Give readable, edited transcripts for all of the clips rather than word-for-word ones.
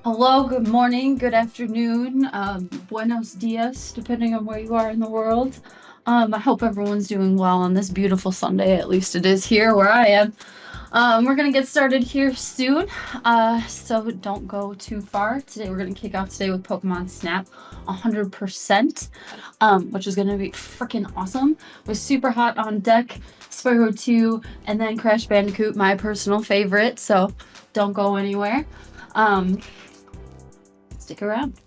Hello, good morning, good afternoon, buenos dias, depending on where you are in the world. I hope everyone's doing well on this beautiful Sunday. At least it is here where I am. We're gonna get started here soon, so don't go too far. Today we're gonna kick off today with Pokemon Snap 100%, which is gonna be freaking awesome. With Super Hot on deck, Spyro 2, and then Crash Bandicoot, my personal favorite, so don't go anywhere. Um, Stick around.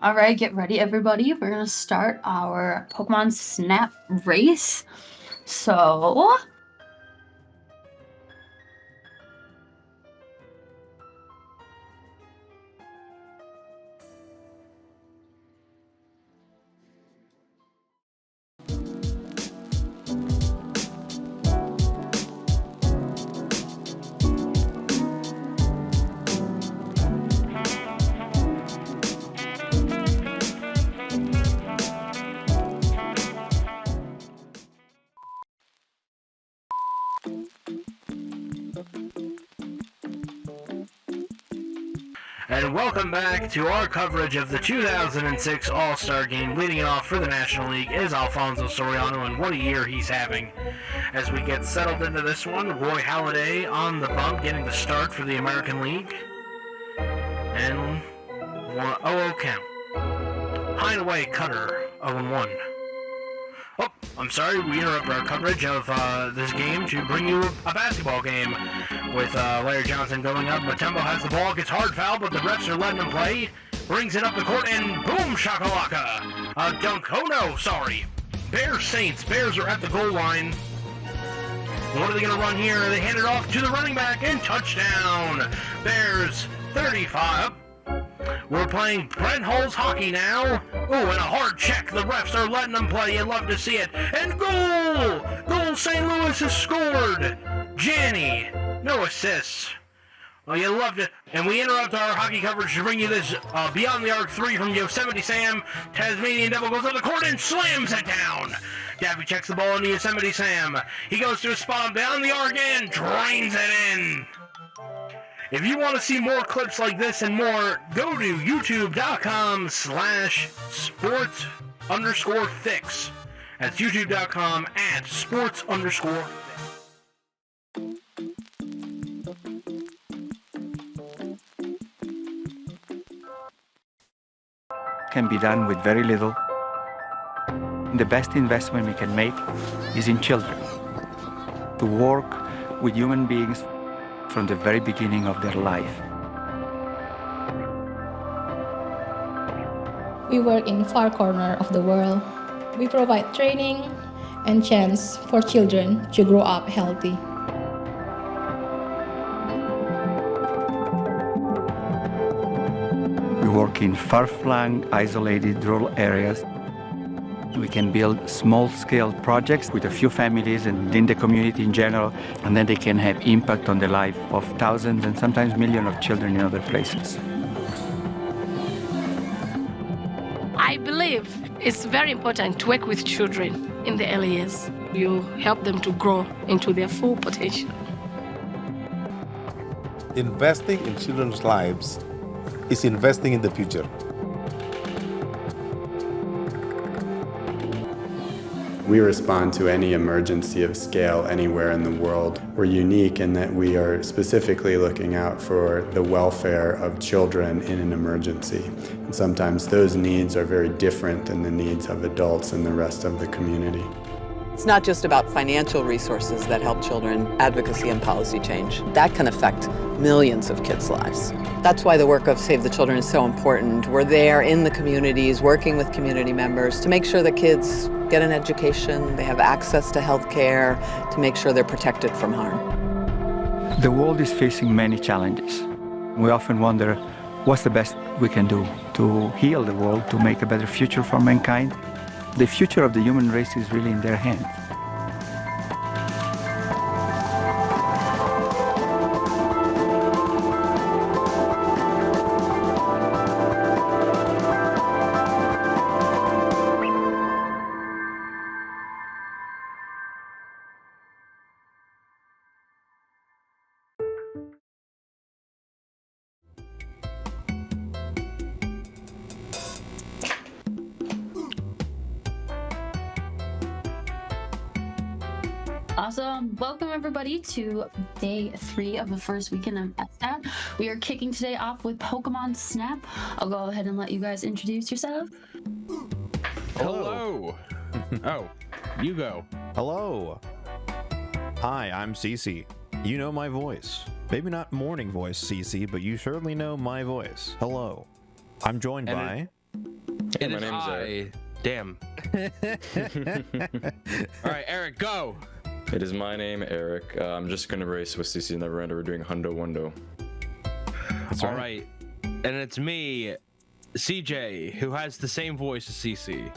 All right, get ready, everybody. We're going to start our Pokemon Snap race. So... And welcome back to our coverage of the 2006 All-Star Game. Leading it off for the National League is Alfonso Soriano, and what a year he's having. As we get settled into this one, Roy Halladay on the bump, getting the start for the American League. And 0-0 count. Hideaway Cutter, 0-1. Oh, I'm sorry, we interrupt our coverage of this game to bring you a basketball game with Larry Johnson going up. Matembo has the ball, gets hard foul, but the refs are letting him play. Brings it up the court, and boom, shakalaka! A dunk. Oh no, sorry. Bears Saints. Bears are at the goal line. What are they going to run here? They hand it off to the running back, and touchdown! Bears 35. We're playing Brent Hull's hockey now. Oh, and a hard check. The refs are letting them play. You love to see it. And goal! Goal! St. Louis has scored. Janney, no assists. Well, you loved it. And we interrupt our hockey coverage to bring you this Beyond the Arc 3 from Yosemite Sam. Tasmanian Devil goes up the court and slams it down. Daffy checks the ball into Yosemite Sam. He goes to a spot beyond the arc and drains it in. If you want to see more clips like this and more, go to youtube.com/sports_fix. That's youtube.com/sports_fix. Can be done with very little. The best investment we can make is in children. To work with human beings from the very beginning of their life. We work in far corner of the world. We provide training and chance for children to grow up healthy. We work in far-flung, isolated rural areas. We can build small-scale projects with a few families and in the community in general, and then they can have impact on the life of thousands and sometimes millions of children in other places. I believe it's very important to work with children in the early years. You help them to grow into their full potential. Investing in children's lives is investing in the future. We respond to any emergency of scale anywhere in the world. We're unique in that we are specifically looking out for the welfare of children in an emergency. And sometimes those needs are very different than the needs of adults and the rest of the community. It's not just about financial resources that help children, advocacy and policy change. That can affect millions of kids' lives. That's why the work of Save the Children is so important. We're there in the communities, working with community members to make sure that kids get an education, they have access to health care, to make sure they're protected from harm. The world is facing many challenges. We often wonder what's the best we can do to heal the world, to make a better future for mankind. The future of the human race is really in their hands. Awesome. Welcome, everybody, to day 3 of the first weekend of SDAT. We are kicking today off with Pokemon Snap. I'll go ahead and let you guys introduce yourself. Hello. Oh, you go. Hello. Hi, I'm CC. You know my voice. Maybe not morning voice, CC, but you certainly know my voice. Hello. I'm joined by... Hey, my name's Eric. Damn. All right, Eric, go. It is my name, Eric. I'm just gonna race with CCNeverender. We're doing Hundo Wundo. That's all right. And it's me, CJ, who has the same voice as CC.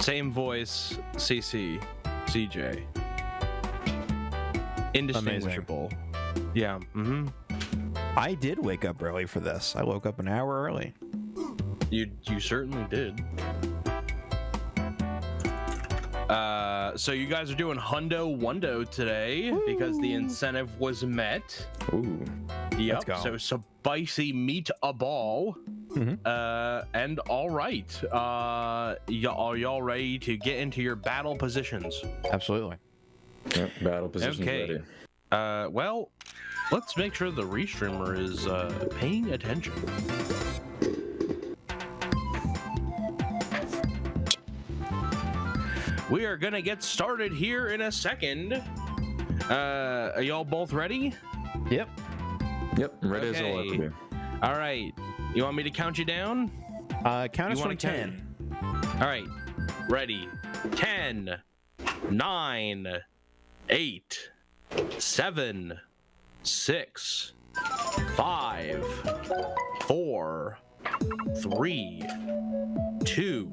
Same voice, CC, CJ. Indistinguishable. Amazing. Yeah. I did wake up early for this. I woke up an hour early. You certainly did. So you guys are doing Hundo Wundo today. Woo! Because the incentive was met. Ooh. Yep. So spicy meat a ball. And all right. Are y'all ready to get into your battle positions? Absolutely. Yep. Battle positions ready. Well, let's make sure the restreamer is paying attention. We are gonna get started here in a second. Are y'all both ready? Yep. Yep. Ready as I'll ever be. All right. You want me to count you down? Count us from 10. All right. Ready. 10, 9, 8, 7, 6, 5, 4, 3, 2,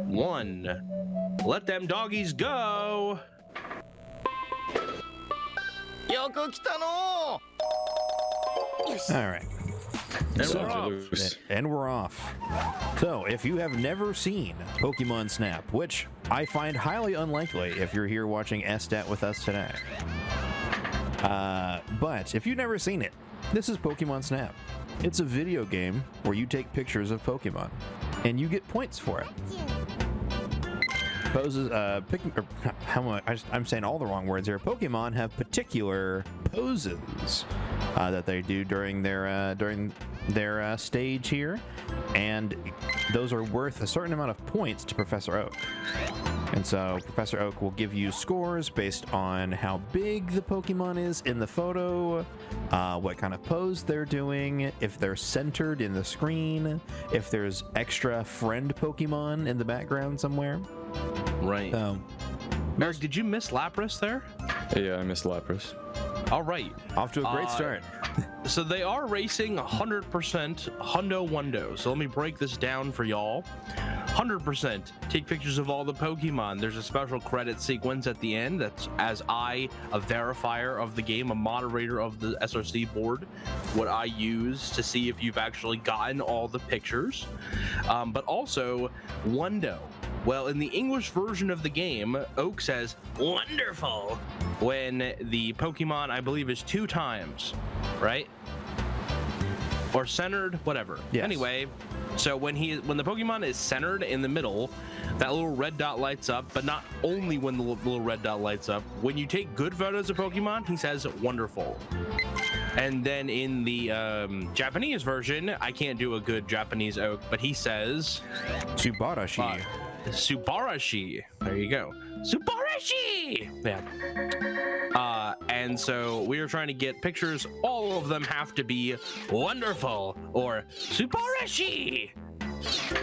1. Let them doggies go. All right. And we're off. So, if you have never seen Pokemon Snap, which I find highly unlikely if you're here watching SDAT with us today, but if you've never seen it, this is Pokemon Snap. It's a video game where you take pictures of Pokemon, and you get points for it. Poses, I'm saying all the wrong words here. Pokemon have particular poses that they do during their stage here, and those are worth a certain amount of points to Professor Oak. And so Professor Oak will give you scores based on how big the Pokemon is in the photo, what kind of pose they're doing, if they're centered in the screen, if there's extra friend Pokemon in the background somewhere. Right. Eric, did you miss Lapras there? Yeah, I missed Lapras. All right. Off to a great start. So they are racing 100% Hundo Wundo. So let me break this down for y'all. 100% take pictures of all the Pokemon. There's a special credit sequence at the end. That's as I, a verifier of the game, a moderator of the SRC board, what I use to see if you've actually gotten all the pictures. But also Wundo. Well, in the English version of the game, Oak says wonderful when the Pokemon, I believe, is 2 times, right? Or centered, whatever. Yes. Anyway, so when the Pokemon is centered in the middle, that little red dot lights up, but not only when the little red dot lights up. When you take good photos of Pokemon, he says wonderful. And then in the Japanese version, I can't do a good Japanese Oak, but he says Subarashi. Subarashi. There you go. Subarashi! Yeah. And so we are trying to get pictures. All of them have to be wonderful or Subarashi.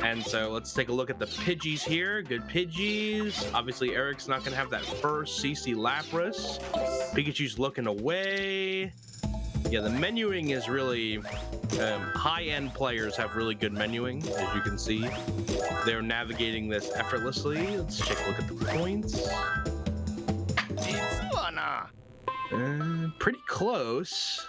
And so let's take a look at the Pidgeys here. Good Pidgeys. Obviously, Eric's not going to have that first CC Lapras. Pikachu's looking away. Yeah, the menuing is really high-end players have really good menuing, as you can see. They're navigating this effortlessly. Let's take a look at the points. Pretty close.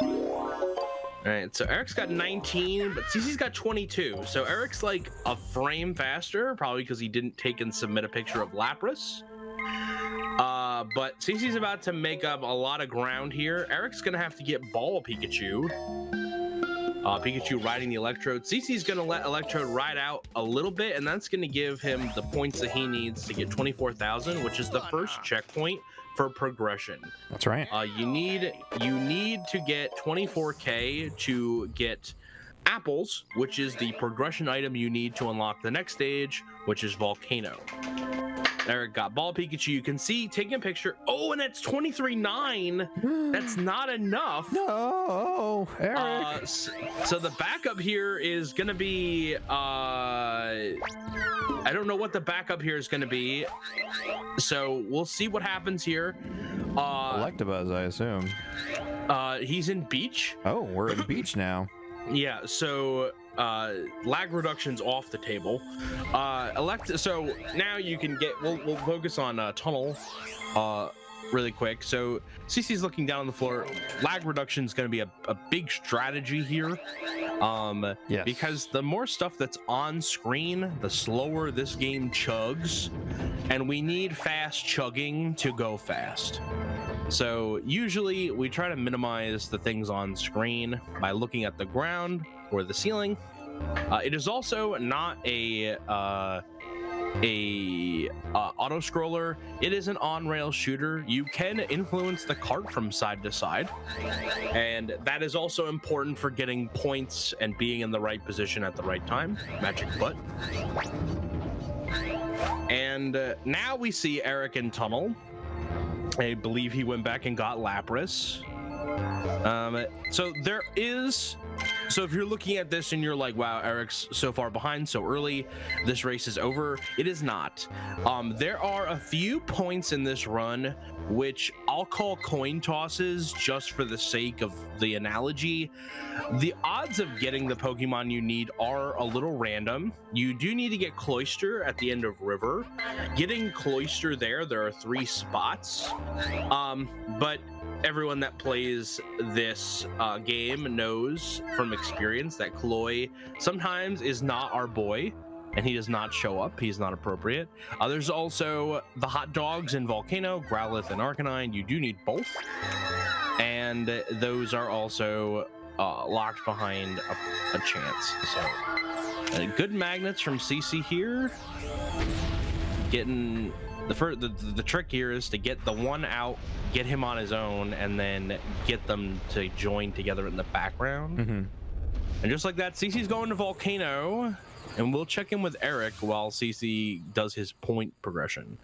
All right, so Eric's got 19, but CC's got 22. So Eric's like a frame faster, probably because he didn't take and submit a picture of Lapras. But CC's about to make up a lot of ground here. Eric's gonna have to get Ball Pikachu. Pikachu riding the Electrode. CC's gonna let Electrode ride out a little bit, and that's gonna give him the points that he needs to get 24,000, which is the first checkpoint for progression. That's right. You need to get 24K to get apples, which is the progression item you need to unlock the next stage, which is Volcano. Eric got ball Pikachu. You can see taking a picture. Oh, and it's 23.9. That's not enough. No, Eric. So the backup here is gonna be I don't know what the backup here is gonna be. So we'll see what happens here. Electabuzz, I assume. He's in beach. Oh, we're in beach now. Yeah, so lag reduction's off the table. So now you can get, we'll focus on tunnel really quick. So CC's looking down on the floor. Lag reduction is going to be a big strategy here. Yes. Because the more stuff that's on screen, the slower this game chugs, and we need fast chugging to go fast. So usually we try to minimize the things on screen by looking at the ground or the ceiling. It is also not a auto scroller. It is an on-rail shooter. You can influence the cart from side to side, and that is also important for getting points and being in the right position at the right time. Magic butt. And now we see Eric in tunnel. I believe he went back and got Lapras. So if you're looking at this and you're like, wow, Eric's so far behind so early, this race is over. It is not. There are a few points in this run which I'll call coin tosses just for the sake of the analogy. The odds of getting the Pokemon you need are a little random. You do need to get Cloyster at the end of River. Getting Cloyster there are 3 spots. But everyone that plays this game knows from experience that Cloy sometimes is not our boy, and he does not show up. He's not appropriate. There's also the hot dogs in Volcano, Growlithe, and Arcanine. You do need both, and those are also locked behind a chance. So good magnets from CC here. Getting the trick here is to get the one out, get him on his own, and then get them to join together in the background. Mm-hmm. And just like that, CC's going to Volcano, and we'll check in with Eric while CC does his point progression.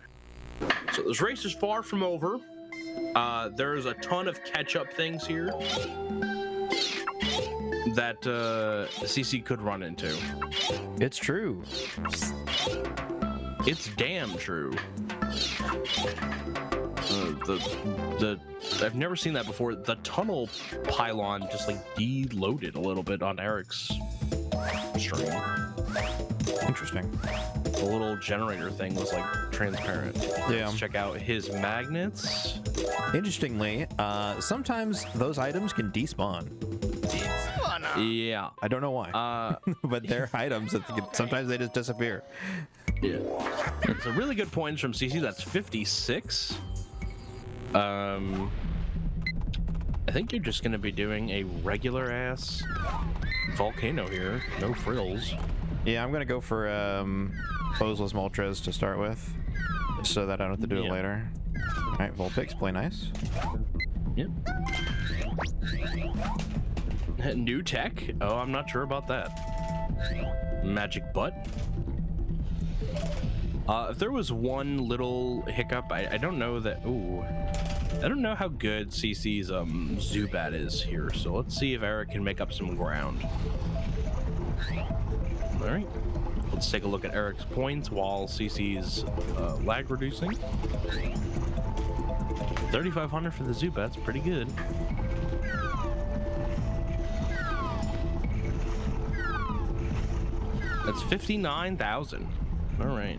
So this race is far from over. There's a ton of catch-up things here that CC could run into. It's true. It's damn true. I've never seen that before. The tunnel pylon just like deloaded a little bit on Eric's stream. Interesting. The little generator thing was like transparent. Yeah. Let's check out his magnets. Interestingly, sometimes those items can despawn. Yeah. I don't know why. But they're items that sometimes they just disappear. Yeah. It's a really good point from CC. That's 56. I think you're just gonna be doing a regular ass Volcano here. No frills. Yeah, I'm gonna go for Poseless Moltres to start with, so that I don't have to do it later. Alright, Vulpix, play nice. Yep. New tech? Oh, I'm not sure about that. Magic butt. If there was one little hiccup, I don't know that. Ooh, I don't know how good CC's Zubat is here. So let's see if Eric can make up some ground. All right, let's take a look at Eric's points while CC's lag reducing. 3,500 for the Zubat's pretty good. That's 59,000. All right.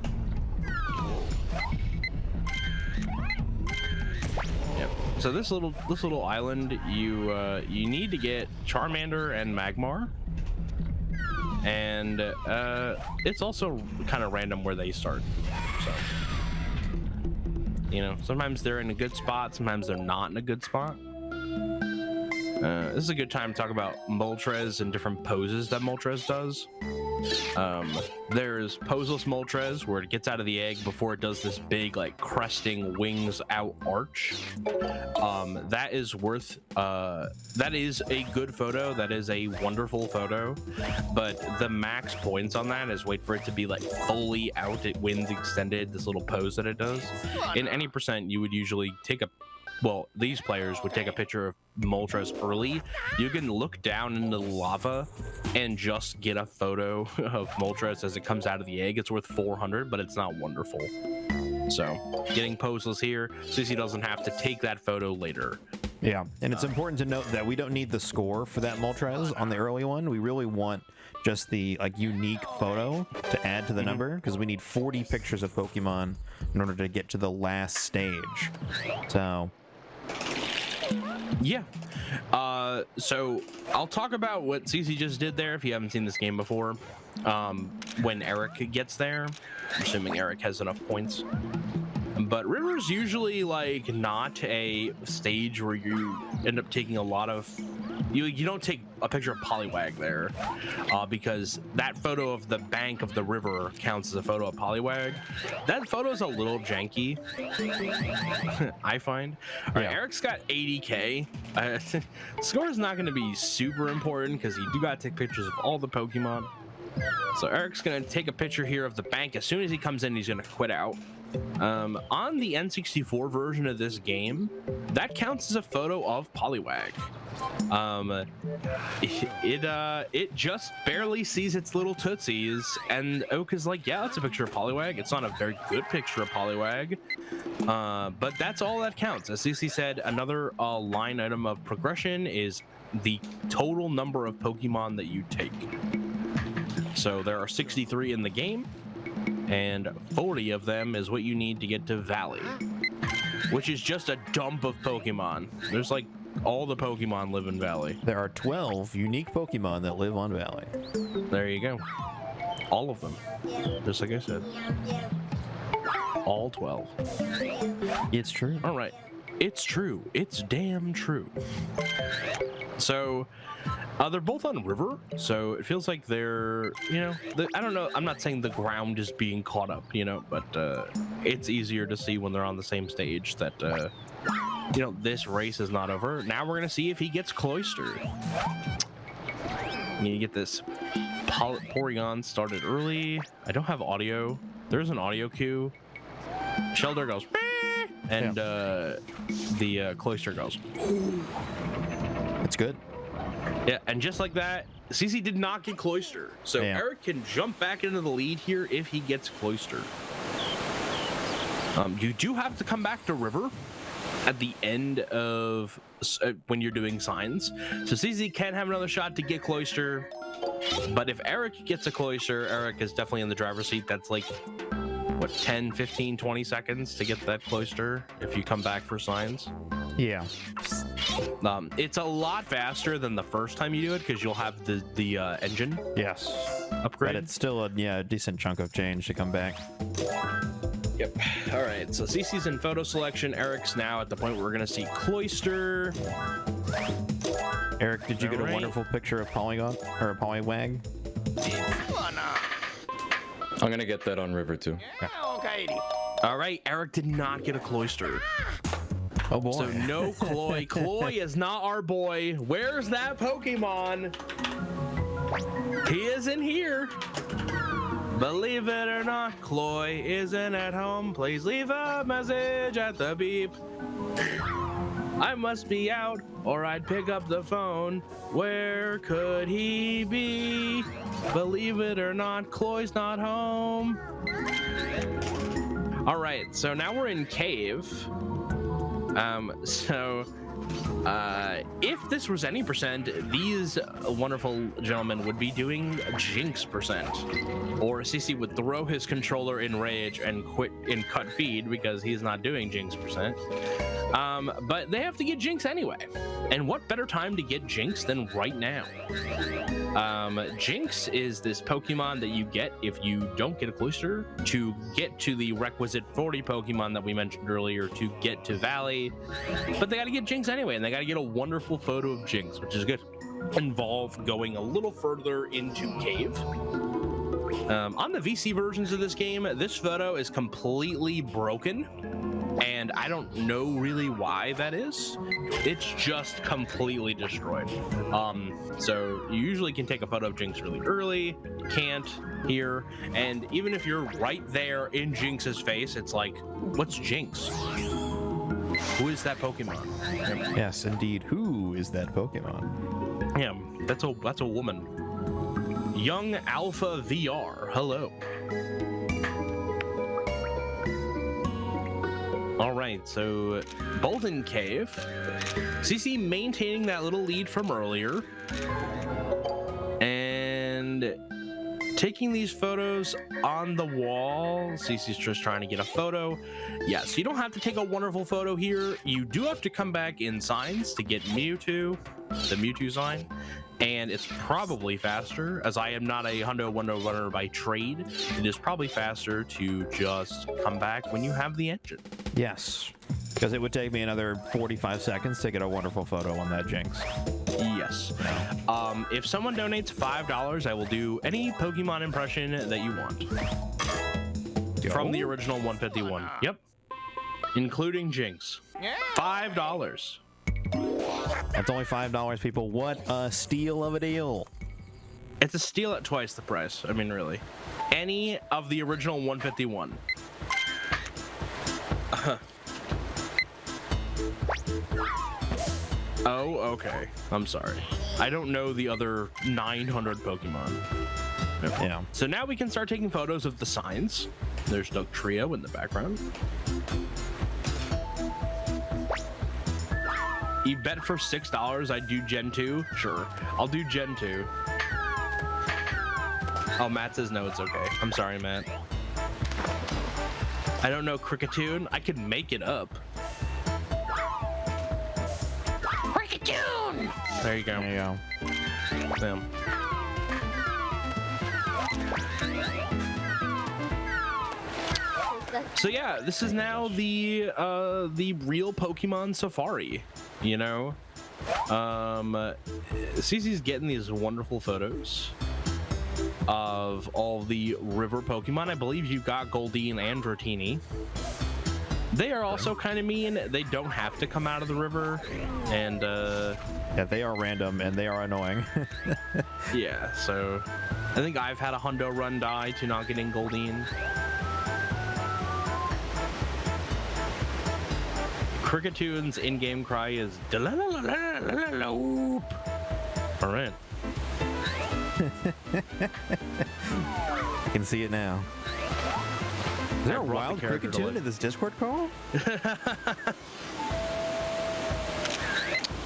Yep. So this little island, you need to get Charmander and Magmar, and it's also kind of random where they start. So you know, sometimes they're in a good spot, sometimes they're not in a good spot. This is a good time to talk about Moltres and different poses that Moltres does. There's Poseless Moltres, where it gets out of the egg before it does this big, like, cresting wings out arch. That is worth, that is a good photo. That is a wonderful photo. But the max points on that is wait for it to be, like, fully out, it wings extended, this little pose that it does. In any percent, you would usually take a well, these players would take a picture of Moltres early. You can look down into the lava and just get a photo of Moltres as it comes out of the egg. It's worth 400, but it's not wonderful. So, getting poseless here, CC doesn't have to take that photo later. Yeah, and it's important to note that we don't need the score for that Moltres on the early one. We really want just the unique photo to add to the number, because we need 40 pictures of Pokemon in order to get to the last stage. So yeah. So I'll talk about what CC just did there if you haven't seen this game before. When Eric gets there, I'm assuming Eric has enough points. But River's usually like not a stage where you end up taking a lot of you don't take a picture of Poliwag there, because that photo of the bank of the river counts as a photo of Poliwag. That photo's a little janky, I find. All right, Eric's got 80k. Score is not going to be super important because you do got to take pictures of all the Pokemon. So Eric's going to take a picture here of the bank. As soon as he comes in, he's going to quit out. On the N64 version of this game, that counts as a photo of Poliwag. It just barely sees its little tootsies, and Oak is like, yeah, that's a picture of Poliwag. It's not a very good picture of Poliwag, but that's all that counts. As CC said, another line item of progression is the total number of Pokemon that you take. So there are 63 in the game, and 40 of them is what you need to get to Valley, which is just a dump of Pokemon. There's like all the Pokemon live in Valley. There are 12 unique Pokemon that live on Valley. There you go. All of them. Just like I said. All 12. It's true. All right. It's true. It's damn true. So, they're both on river, so it feels like they're, I don't know, I'm not saying the ground is being caught up, but it's easier to see when they're on the same stage that, this race is not over. Now we're going to see if he gets cloistered. Need to get this Porygon started early. I don't have audio. There's an audio cue. Shelter goes, and the cloister goes. It's good. Yeah, and just like that, CC did not get cloister. So Eric can jump back into the lead here if he gets cloister. You do have to come back to river at the end of when you're doing signs. So CC can have another shot to get cloister. But if Eric gets a cloister, Eric is definitely in the driver's seat. That's like, what, 10, 15, 20 seconds to get that cloister if you come back for signs. Yeah. It's a lot faster than the first time you do it because you'll have the engine. Yes. Upgrade. But it's still a decent chunk of change to come back. Yep. All right. So CC's in photo selection. Eric's now at the point where we're gonna see cloister. Eric, did you get a wonderful picture of Polygon or Poliwag? I'm gonna get that on river too. All right. Eric did not get a cloister. Oh boy. So no Cloy. Cloy is not our boy. Where's that Pokemon? He isn't here. Believe it or not, Cloy isn't at home. Please leave a message at the beep. I must be out or I'd pick up the phone. Where could he be? Believe it or not, Cloy's not home. All right, so now we're in cave. If this was any percent, these wonderful gentlemen would be doing Jinx percent. Or CC would throw his controller in rage and quit in cut feed because he's not doing Jinx percent. But they have to get Jinx anyway. And what better time to get Jinx than right now? Jinx is this Pokemon that you get if you don't get a cloister to get to the requisite 40 Pokemon that we mentioned earlier to get to Valley. But they got to get Jinx anyway, and they got to get a wonderful photo of Jinx, which is good. Involve going a little further into cave. On the VC versions of this game, this photo is completely broken, and I don't know really why that is. It's just completely destroyed. So you usually can take a photo of Jinx really early, can't here, and even if you're right there in Jinx's face, it's like, what's Jinx? Who is that Pokemon? Yes, indeed. Who is that Pokemon? Yeah, that's a woman. Young Alpha VR. Hello. All right, so Bolton Cave. CC maintaining that little lead from earlier. And taking these photos on the wall. CC's just trying to get a photo. Yes, you don't have to take a wonderful photo here. You do have to come back in signs to get Mewtwo, the Mewtwo sign. And it's probably faster, as I am not a Hundo Wundo runner by trade. It is probably faster to just come back when you have the engine. Yes, because it would take me another 45 seconds to get a wonderful photo on that Jinx. Yes. If someone donates $5, I will do any Pokemon impression that you want. From the original 151. Yep. Including Jinx. $5. That's only $5, people. What a steal of a deal. It's a steal at twice the price. I mean, really. Any of the original 151. Oh, okay. I'm sorry. I don't know the other 900 Pokemon. Yeah. So now we can start taking photos of the signs. There's Duck Trio in the background. You bet for $6 I'd do Gen 2? Sure. I'll do Gen 2. Oh, Matt says no, it's okay. I'm sorry, Matt. I don't know Cricketune. I could make it up. Cricketune! There you go. There you go. Bam. So yeah, this is now the real Pokemon Safari, you know? CC's getting these wonderful photos of all the river Pokemon. I believe you've got Goldeen and Dratini. They are also kind of mean. They don't have to come out of the river, and yeah, they are random and they are annoying. Yeah, so I think I've had a Hundo run die to not getting Goldeen. Cricketune in-game cry is "Loop." All right. You can see it now. Is there a wild Cricketune in this Discord call?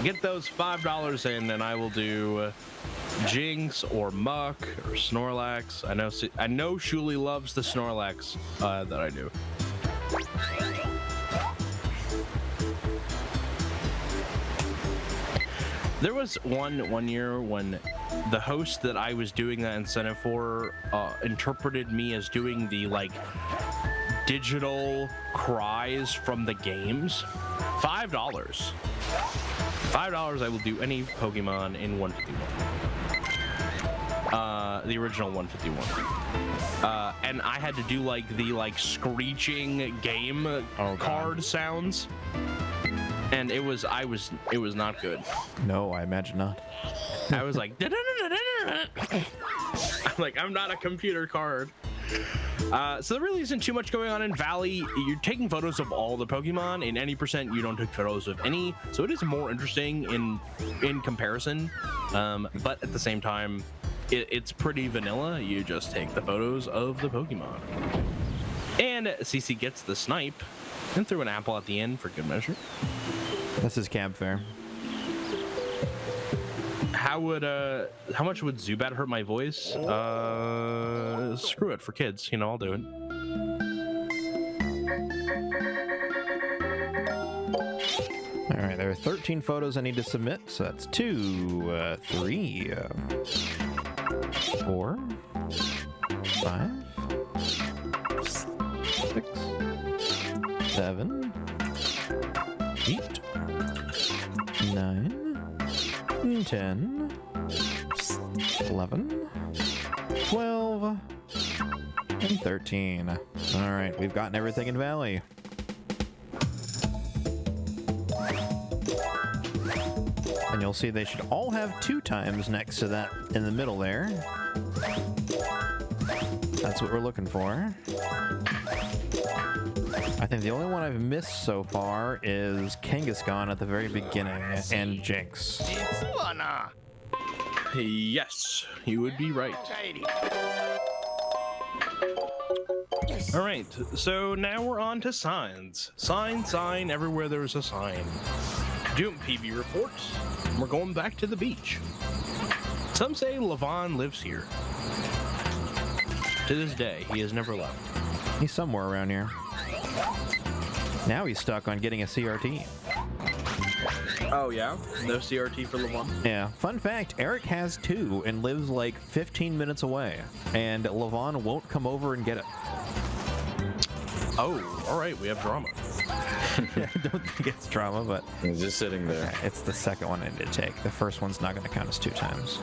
Get those $5 in, and I will do Jinx or Muck or Snorlax. I know Shuli loves the Snorlax that I do. There was one year when the host that I was doing that incentive for interpreted me as doing the like digital cries from the games. $5. $5 I will do any Pokemon in 151. The original 151. And I had to do like the screeching game card sounds. And it was not good. No, I imagine not. I was like, I'm like, I'm not a computer card. So there really isn't too much going on in Valley. You're taking photos of all the Pokemon. In any percent, you don't take photos of any. So it is more interesting in comparison. But at the same time, it's pretty vanilla. You just take the photos of the Pokemon. And CC gets the snipe and threw an apple at the end for good measure. This is camp fare. How much would Zubat hurt my voice? Screw it, for kids, you know, I'll do it. All right, there are 13 photos I need to submit, so that's 2, 3, 4, 5, 6, 7, 8, 9, 10, 11, 12, And 13. All right, we've gotten everything in Valley. And you'll see they should all have 2 times next to that in the middle there. That's what we're looking for. I think the only one I've missed so far is Kangaskhan at the very beginning and Jinx. Yes, you would be right. All right, so now we're on to signs. Sign, everywhere there's a sign. Doom PB reports. We're going back to the beach. Some say Levon lives here. To this day, he has never left. He's somewhere around here. Now he's stuck on getting a CRT. Oh yeah? No CRT for Levon? Yeah. Fun fact, Eric has 2 and lives like 15 minutes away. And Levon won't come over and get it. Oh, alright, we have drama. I don't think it's drama, but... He's just sitting there. Okay, it's the second one I need to take. The first one's not going to count as 2 times.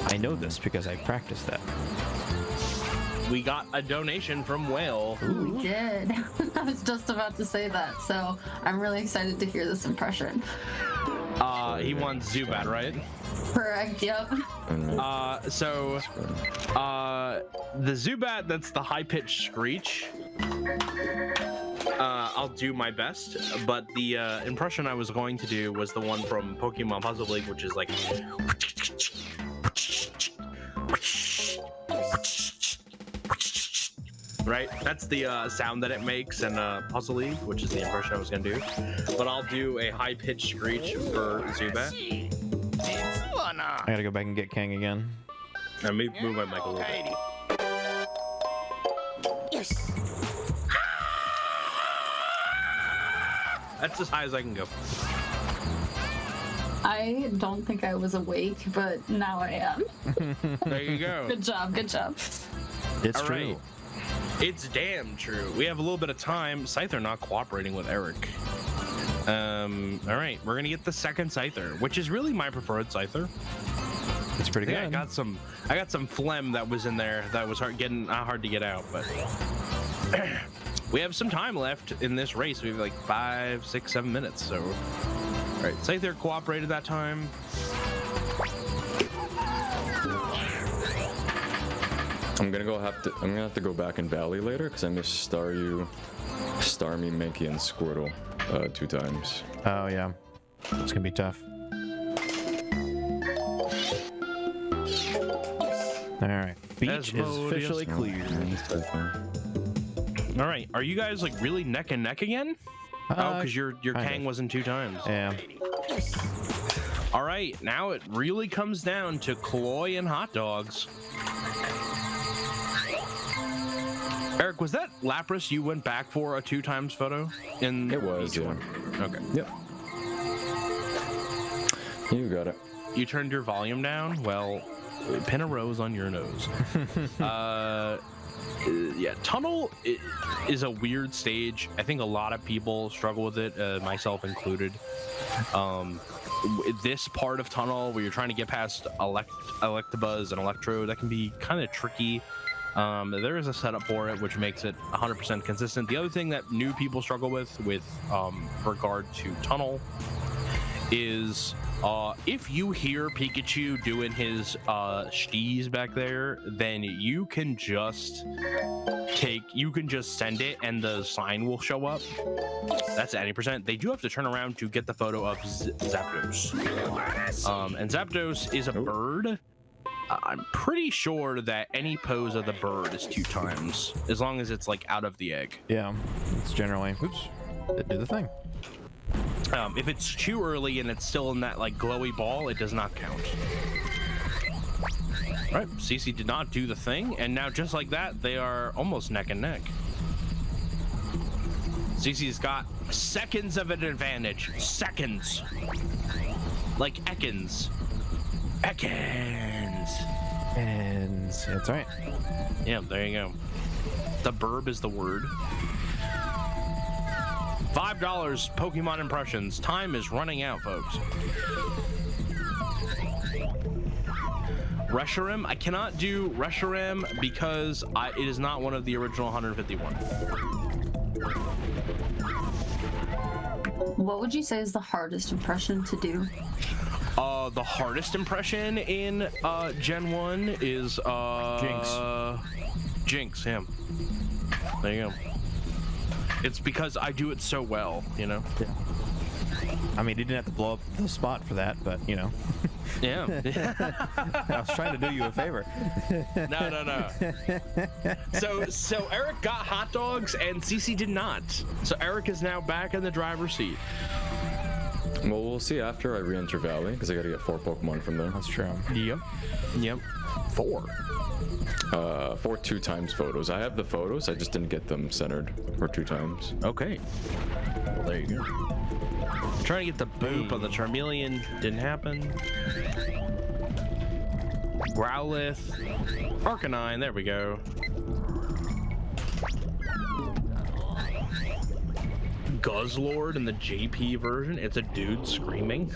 I know this because I practiced that. We got a donation from Whale. We did. I was just about to say that, so I'm really excited to hear this impression. He wants Zubat, right? Correct, yep. The Zubat that's the high-pitched screech, I'll do my best, but the impression I was going to do was the one from Pokemon Puzzle League, which is like... Right? That's the sound that it makes in Puzzle League, which is the impression I was going to do. But I'll do a high-pitched screech for Zubat. I gotta go back and get Kang again. Let me move my mic a little bit. That's as high as I can go. I don't think I was awake, but now I am. There you go. Good job, good job. It's All true. right. It's damn true. We have a little bit of time. Scyther not cooperating with Eric. All right, we're gonna get the second Scyther, which is really my preferred Scyther. It's pretty good. I got some phlegm that was in there that was hard to get out, but we have some time left in this race. We have like 5, 6, 7 minutes. So, all right, Scyther cooperated that time. I'm gonna have to go back in Valley later because I missed Staryu, Starmie, Mankey, and Squirtle 2 times. Oh yeah, it's gonna be tough. All right, beach is officially clear. All right, are you guys like really neck and neck again? Oh, because your Kang wasn't 2 times. Yeah. All right, now it really comes down to Cloy and hot dogs. Eric, was that Lapras you went back for a 2 times photo? It was, yeah. One? Okay. Yep. You got it. You turned your volume down? Well, pin a rose on your nose. Yeah, Tunnel is a weird stage. I think a lot of people struggle with it, myself included. This part of Tunnel where you're trying to get past Electabuzz and Electro, that can be kind of tricky. There is a setup for it, which makes it 100% consistent. The other thing that new people struggle with regard to Tunnel is if you hear Pikachu doing his steez back there, then you can just send it and the sign will show up. That's at 80%. They do have to turn around to get the photo of Zapdos. And Zapdos is a bird. I'm pretty sure that any pose of the bird is 2 times, as long as it's like out of the egg. Yeah, it's generally. Oops, it did the thing. If it's too early and it's still in that like glowy ball, it does not count. All right, CC did not do the thing, and now just like that, they are almost neck and neck. CC's got seconds of an advantage. Seconds. Like Ekans. And that's right. Yeah, there you go. The burb is the word. $5 Pokemon impressions. Time is running out, folks. Reshiram, I cannot do Reshiram because it is not one of the original 151. What would you say is the hardest impression to do? The hardest impression in Gen 1 is Jinx, him. There you go. It's because I do it so well, you know? Yeah. I mean, he didn't have to blow up the spot for that, but, you know. Yeah. I was trying to do you a favor. No. So Eric got hot dogs and CC did not. So Eric is now back in the driver's seat. Well, we'll see after I re-enter Valley, because I gotta get 4 Pokemon from there. That's true. Yep. 4. 4 2x photos. I have the photos, I just didn't get them centered for 2 times. Okay. Well, there you go. Trying to get the boop on the Charmeleon. Didn't happen. Growlithe. Arcanine. There we go. Guzzlord in the JP version. It's a dude screaming.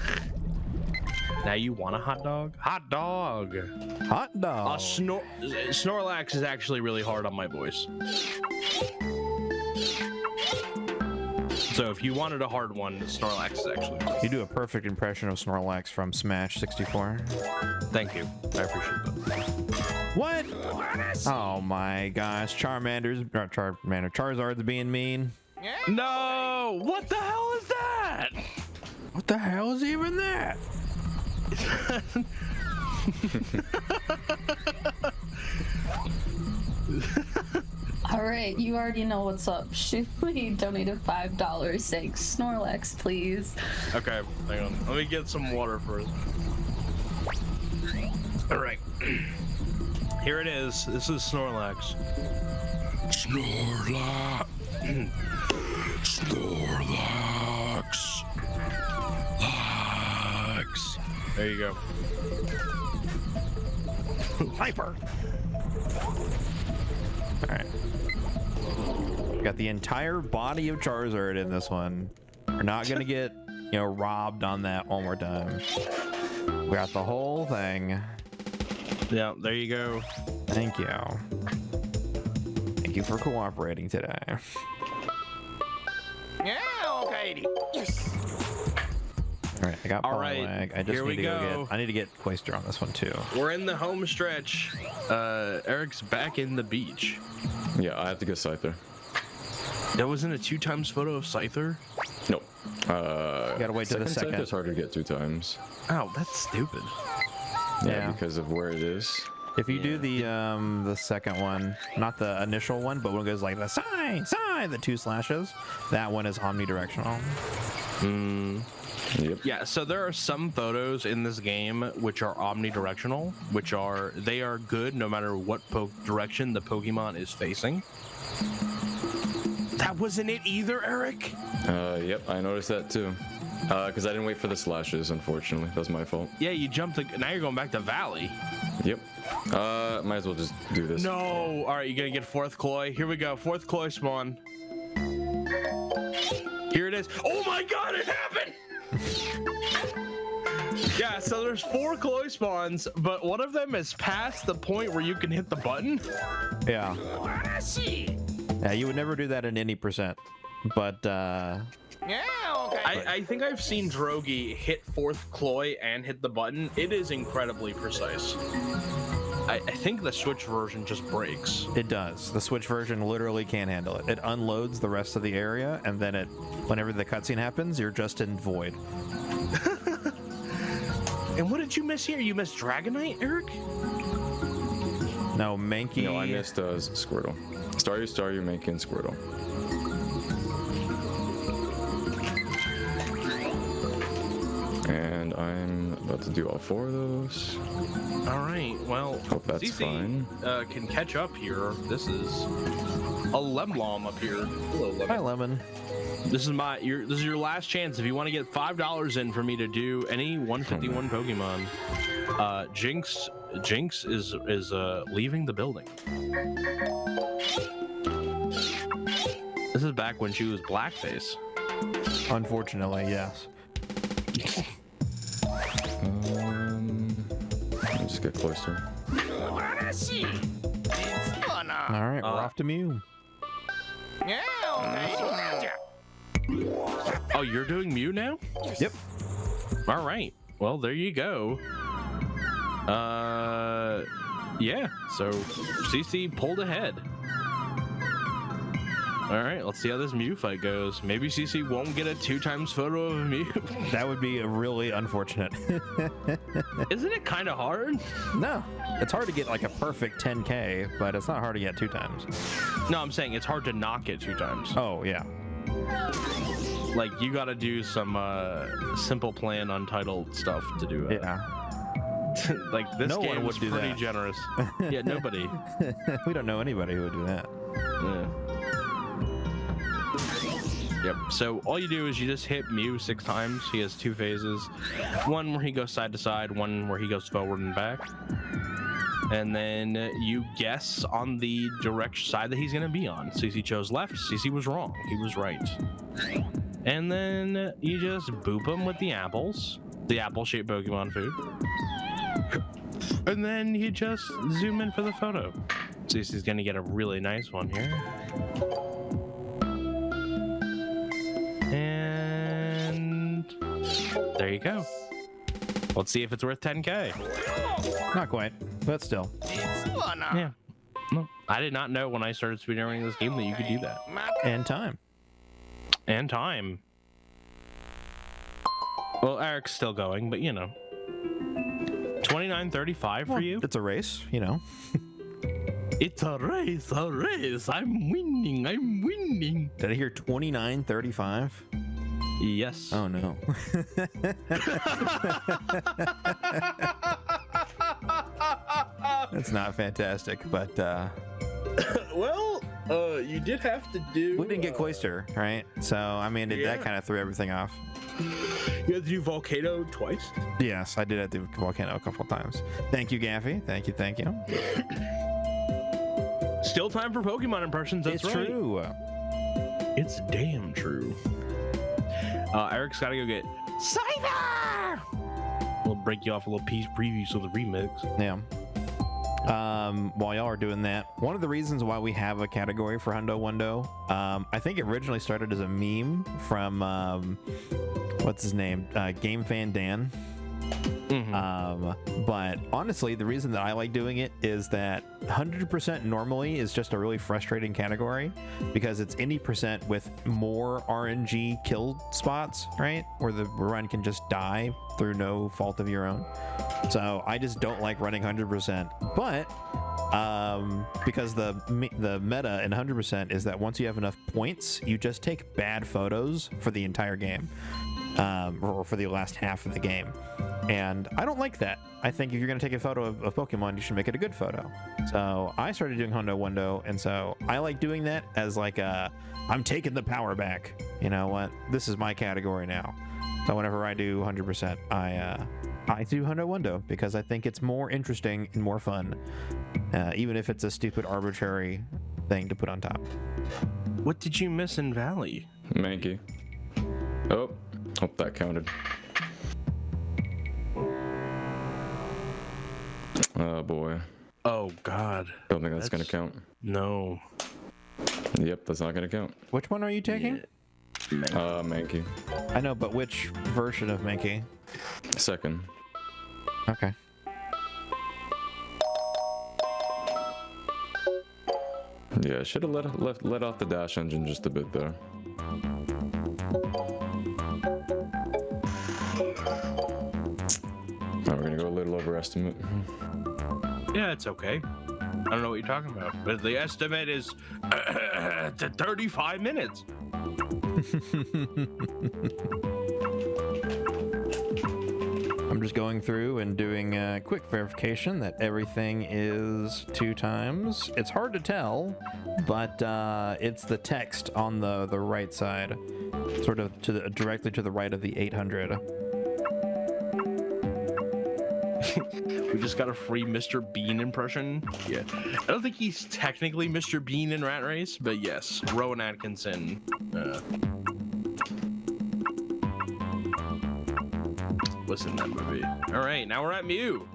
Now you want a hot dog? Hot dog. Hot dog. Snorlax is actually really hard on my voice. So if you wanted a hard one, Snorlax is actually hard. You do a perfect impression of Snorlax from Smash 64. Thank you. I appreciate that. What? Oh my gosh. Charizard's being mean. No! What the hell is that? What the hell is even that? All right, you already know what's up. Shifley donated $5. Saying Snorlax, please. Okay, hang on. Let me get some water first. All right. Here it is. This is Snorlax. Snorlax. Snorlax. Lax. There you go. Hyper. All right. Got the entire body of Charizard in this one. We're not gonna get, robbed on that one more time. We got the whole thing. Yeah, there you go. Thank you. Thank you for cooperating today. Yeah, okay. Yes. All right, I got All right, Poliwag. I just here need we to go. I need to get Cloyster on this one too. We're in the home stretch. Eric's back in the beach. Yeah, I have to get Scyther. That wasn't a 2 times photo of Scyther? Nope. You gotta wait till the second. Scyther's harder to get 2 times. Oh, that's stupid. Yeah, because of where it is. If you do the second one, not the initial one, but when it goes like the sigh, the 2 slashes, that one is omnidirectional. Yep. Yeah, so there are some photos in this game which are omnidirectional, they are good no matter what direction the Pokemon is facing. That wasn't it either, Eric? Yep, I noticed that too. Because I didn't wait for the slashes, unfortunately. That's my fault. Yeah, you jumped. Now you're going back to Valley. Yep. Might as well just do this. No. All right, you gotta get 4th Cloy. Here we go. 4th Cloy spawn. Here it is. Oh my God, it happened! Yeah, so there's 4 Cloy spawns, but one of them is past the point where you can hit the button. Yeah. Yeah, you would never do that in any percent, but I think I've seen Drogi hit 4th Cloy and hit the button. It is incredibly precise. I think the Switch version just breaks. It does. The Switch version literally can't handle it. It unloads the rest of the area, and then whenever the cutscene happens, you're just in void. And what did you miss here? You missed Dragonite, Eric? No, Mankey. No, I missed Squirtle. Staryu, Mankey, and Squirtle. And I'm about to do all 4 of those. All right, well, hope that's fine. Can catch up here. This is a Lemlom up here. Hello, Lemon. Hi, Lemon. This is your last chance. If you want to get $5 in for me to do any 151 Pokemon, Jinx is leaving the building. This is back when she was blackface. Unfortunately, yes. Let's get closer. All right, we're off to Mew. Oh, you're doing Mew now? Yep. All right. Well, there you go. Yeah. So CC pulled ahead. All right, let's see how this Mew fight goes. Maybe CC won't get a 2x photo of Mew. That would be really unfortunate. Isn't it kind of hard? No, it's hard to get like a perfect 10K, but it's not hard to get 2x. No, I'm saying it's hard to knock it 2x. Oh, yeah. Like, you got to do some simple plan untitled stuff to do it. Yeah. Like, this No game one would was do pretty that. generous. Yeah, nobody. We don't know anybody who would do that. Yeah. Yep, so all you do is you just hit Mew 6 times. He has 2 phases. One where he goes side to side, one where he goes forward and back. And then you guess on the direct side that he's going to be on. CC chose left, CC was wrong. He was right. And then you just boop him with the apples. The apple-shaped Pokemon food. And then you just zoom in for the photo. CC's going to get a really nice one here. And there you go. Let's see if it's worth 10K. Not quite, but still. Yeah. No, I did not know when I started speedrunning this game that you could do that. And time. And time. Well, Eric's still going, but you know. 29:35 for you? It's a race, you know. It's a race, a race. I'm winning. Did I hear 29:35? Yes. Oh no. That's not fantastic, but well, you did have to do. we didn't get Cloister, right? So I mean, Yeah. that kind of threw everything off. You had to do Volcano twice? Yes, I did at the volcano a couple of times. Thank you, Gaffy. Thank you. Still time for Pokemon impressions. That's It's right. true. It's damn true. Eric's got to go get Cyber. We'll break you off a little piece preview of the remix. Yeah. While y'all are doing that, one of the reasons why we have a category for Hundo Wundo, I think it originally started as a meme from what's his name, Game Fan Dan. But honestly, the reason that I like doing it is that 100% normally is just a really frustrating category because it's any percent with more RNG kill spots, right? Where the run can just die through no fault of your own. So I just don't like running 100%. But because the meta in 100% is that once you have enough points, you just take bad photos for the entire game. Or for the last half of the game. And I don't like that. I think if you're going to take a photo of Pokemon, you should make it a good photo. So I started doing Hundo Wundo, and so I like doing that as like I'm taking the power back. You know what? This is my category now. So whenever I do 100%, I do Hundo Wundo because I think it's more interesting and more fun, even if it's a stupid arbitrary thing to put on top. What did you miss in Valley? Mankey. Oh, hope that counted. Oh boy. Oh God. Don't think that's gonna count. No. Yep, that's not gonna count. Which one are you taking? Mankey. I know, but which version of Mankey? Second. Okay. Yeah, should have let off the dash engine just a bit there. Now we're gonna go a little overestimate. Yeah, it's okay. I don't know what you're talking about, but the estimate is 35 minutes. I'm just going through and doing a quick verification that everything is 2 times. It's hard to tell, but it's the text on the right side, sort of directly to the right of the 800. We just got a free Mr. Bean impression. Yeah. I don't think he's technically Mr. Bean in Rat Race, but yes, Rowan Atkinson. Listen to that movie. All right, now we're at Mew.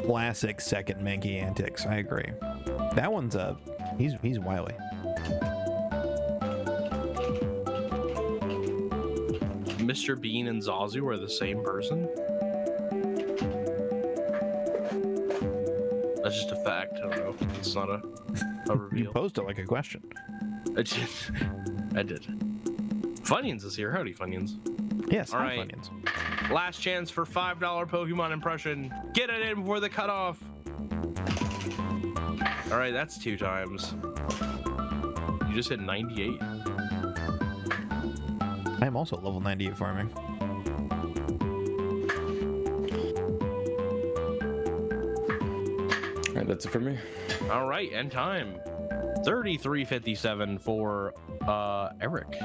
Classic second Mankey antics. I agree. That one's he's wily. Mr. Bean and Zazu are the same person? That's just a fact. I don't know. It's not a reveal. You posed it like a question. I did. I did. Funyuns is here. Howdy, Funyuns. Yes, all hi, right. Funyuns. Last chance for $5 Pokemon impression. Get it in before the cutoff. All right, that's 2 times. You just hit 98. I am also level 98 farming. All right, that's it for me. All right, end time. 33:57 for Eric.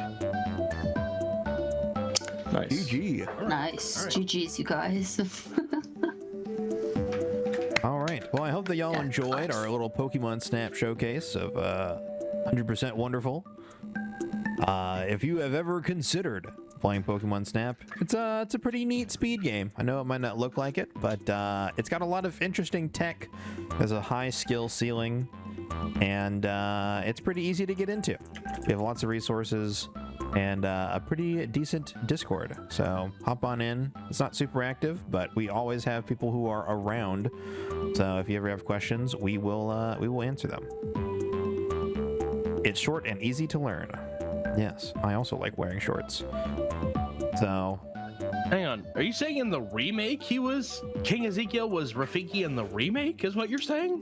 Nice. GG. Nice. All right. GG's, you guys. All right. Well, I hope that y'all enjoyed our little Pokemon Snap showcase of 100% Wonderful. If you have ever considered playing Pokemon Snap, it's a pretty neat speed game. I know it might not look like it, but it's got a lot of interesting tech. There's a high skill ceiling, and it's pretty easy to get into. You have lots of resources and a pretty decent Discord. So hop on in. It's not super active, but we always have people who are around. So if you ever have questions, we will answer them. It's short and easy to learn. Yes, I also like wearing shorts. So, Hang on. Are you saying in the remake King Ezekiel was Rafiki in the remake? Is what you're saying?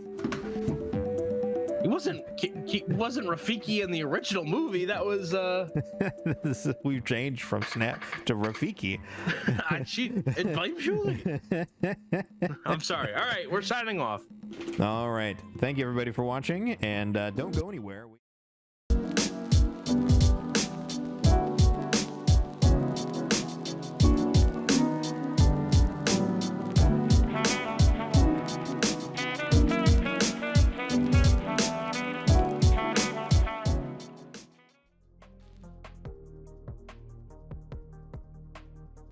He wasn't Rafiki in the original movie. That was we've changed from Snap to Rafiki. I'm sorry. All right, we're signing off. All right. Thank you everybody for watching, and don't go anywhere.